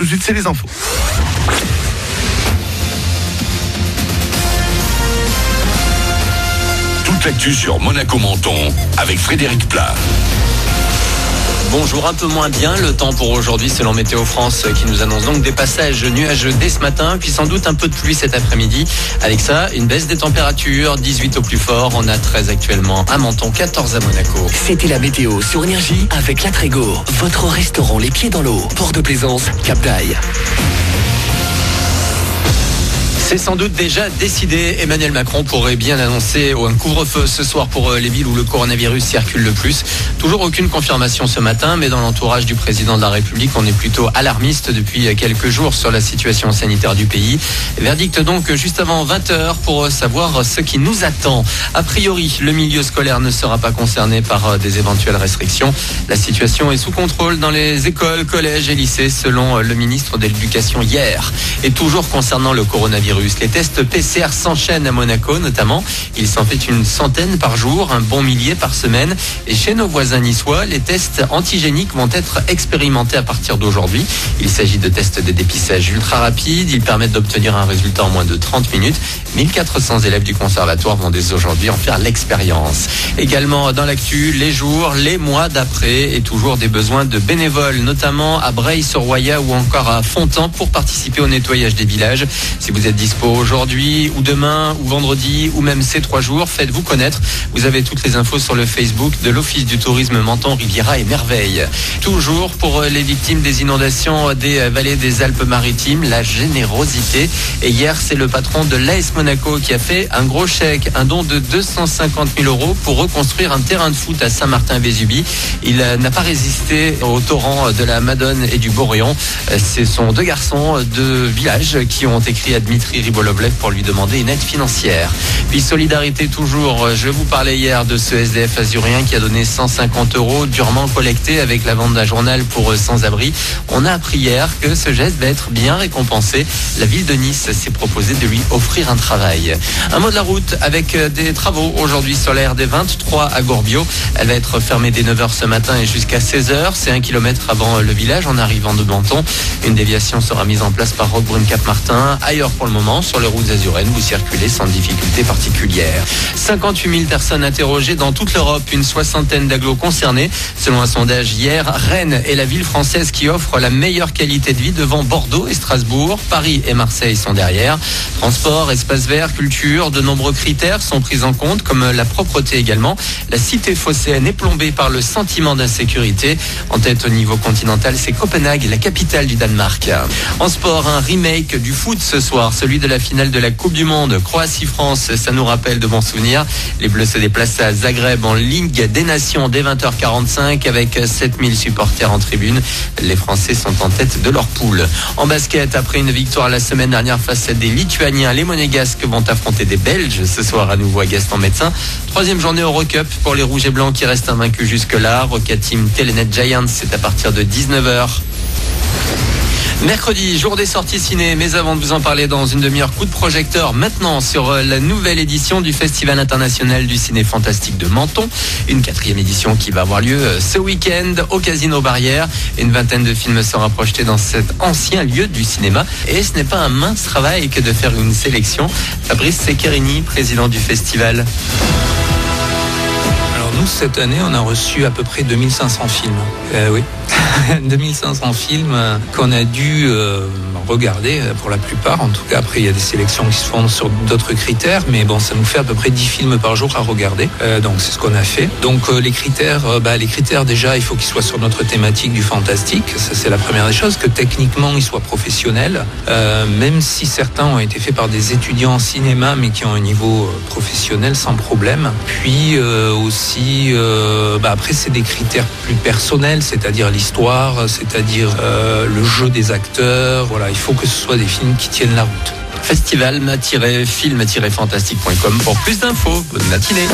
Tout de suite, c'est les infos. Toute l'actu sur Monaco-Menton avec Frédéric Plat. Bonjour, un peu moins bien le temps pour aujourd'hui selon Météo France qui nous annonce donc des passages nuageux dès ce matin, puis sans doute un peu de pluie cet après-midi. Avec ça, une baisse des températures, 18 au plus fort, on a 13 actuellement à Menton, 14 à Monaco. C'était la météo sur Énergie avec La Trégo, votre restaurant les pieds dans l'eau, Port de Plaisance, Cap d'Aille. C'est sans doute déjà décidé. Emmanuel Macron pourrait bien annoncer un couvre-feu ce soir pour les villes où le coronavirus circule le plus. Toujours aucune confirmation ce matin, mais dans l'entourage du président de la République, on est plutôt alarmiste depuis quelques jours sur la situation sanitaire du pays. Verdict donc juste avant 20h pour savoir ce qui nous attend. A priori, le milieu scolaire ne sera pas concerné par des éventuelles restrictions. La situation est sous contrôle dans les écoles, collèges et lycées, selon le ministre de l'Éducation hier. Et toujours concernant le coronavirus, les tests PCR s'enchaînent à Monaco notamment. Il s'en fait une centaine par jour, un bon millier par semaine. Et chez nos voisins niçois, les tests antigéniques vont être expérimentés à partir d'aujourd'hui. Il s'agit de tests de dépistage ultra rapides. Ils permettent d'obtenir un résultat en moins de 30 minutes. 1400 élèves du conservatoire vont dès aujourd'hui en faire l'expérience. Également dans l'actu, les jours, les mois d'après et toujours des besoins de bénévoles, notamment à Breil-sur-Roya ou encore à Fontan pour participer au nettoyage des villages. Si vous êtes dispo aujourd'hui ou demain ou vendredi ou même ces 3 jours, faites-vous connaître. Vous avez toutes les infos sur le Facebook de l'Office du tourisme Menton, Riviera et Merveille. Toujours pour les victimes des inondations des vallées des Alpes-Maritimes, la générosité. Et hier, c'est le patron de l'AS Monaco qui a fait un gros chèque, un don de 250 000 € pour reconstruire un terrain de foot à Saint-Martin-Vésubie. Il n'a pas résisté au torrent de la Madone et du Boréon. Ce sont 2 garçons de village qui ont écrit à Dmitri Ribolovlev pour lui demander une aide financière. Puis solidarité toujours, je vous parlais hier de ce SDF azurien qui a donné 150 € durement collectés avec la vente d'un journal pour sans-abri. On a appris hier que ce geste va être bien récompensé. La ville de Nice s'est proposée de lui offrir un travail. Un mot de la route avec des travaux aujourd'hui sur la RD 23 à Gorbio. Elle va être fermée dès 9h ce matin et jusqu'à 16h. C'est 1 kilomètre avant le village en arrivant de Menton. Une déviation sera mise en place par Roquebrune-Cap-Martin. Ailleurs pour le moment, sur les routes azurennes, vous circulez sans difficulté particulière. 58 000 personnes interrogées dans toute l'Europe, une 60aine d'agglos concernés. Selon un sondage hier, Rennes est la ville française qui offre la meilleure qualité de vie devant Bordeaux et Strasbourg. Paris et Marseille sont derrière. Transport, espace vert, culture, de nombreux critères sont pris en compte, comme la propreté également. La cité phocéenne est plombée par le sentiment d'insécurité. En tête au niveau continental, c'est Copenhague, la capitale du Danemark. En sport, un remake du foot ce soir, celui de la finale de la Coupe du Monde. Croatie-France, ça nous rappelle de bons souvenirs. Les Bleus se déplacent à Zagreb en Ligue des Nations dès 20h45 avec 7000 supporters en tribune. Les Français sont en tête de leur poule. En basket, après une victoire la semaine dernière face à des Lituaniens, les Monégasques vont affronter des Belges ce soir à nouveau à Gaston-Médecin. 3e journée Eurocup pour les Rouges et Blancs qui restent invaincus jusque-là. Roca Team Telenet Giants, c'est à partir de 19h. Mercredi, jour des sorties ciné, mais avant de vous en parler dans une demi-heure, coup de projecteur maintenant sur la nouvelle édition du Festival international du ciné fantastique de Menton. Une 4e édition qui va avoir lieu ce week-end au Casino Barrière. Une vingtaine de films sera projetés dans cet ancien lieu du cinéma. Et ce n'est pas un mince travail que de faire une sélection. Fabrice Seccherini, président du festival. Nous, cette année, on a reçu à peu près 2500 films. Oui, 2500 films qu'on a dû regarder pour la plupart. En tout cas, après, il y a des sélections qui se font sur d'autres critères. Mais bon, ça nous fait à peu près 10 films par jour à regarder. Donc, c'est ce qu'on a fait. Donc, les critères, déjà, il faut qu'ils soient sur notre thématique du fantastique. Ça, c'est la première des choses. Que techniquement, ils soient professionnels. Même si certains ont été faits par des étudiants en cinéma, mais qui ont un niveau professionnel sans problème. Puis, aussi, après c'est des critères plus personnels, c'est-à-dire l'histoire, c'est-à-dire le jeu des acteurs. Voilà, il faut que ce soit des films qui tiennent la route. Festival-film-fantastique.com pour plus d'infos. Bonne matinée.